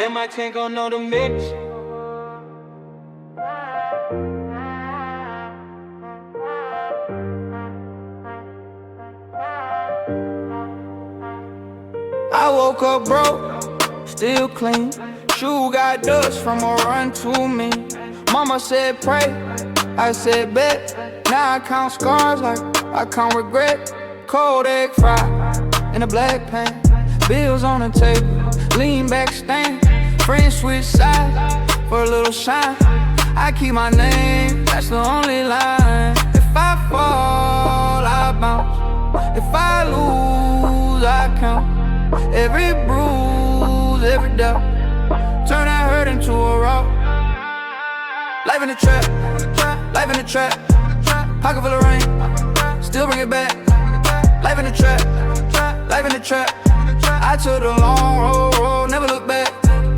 let my chain go, know the mix. I woke up broke, still clean. Shoe got dust from a run to me. Mama said pray, I said bet. Now I count scars like I count regret. Cold egg fried in a black pan. Bills on the table, lean back stand. Friends switch sides for a little shine. I keep my name, that's the only line. If I fall, I bounce. If I lose, I count. Every bruise, every doubt, turn that hurt into a rock. Life in the trap, life in the trap. Pocket full of rain, still bring it back. Life in the trap, life in the trap. I took the long road, never look back.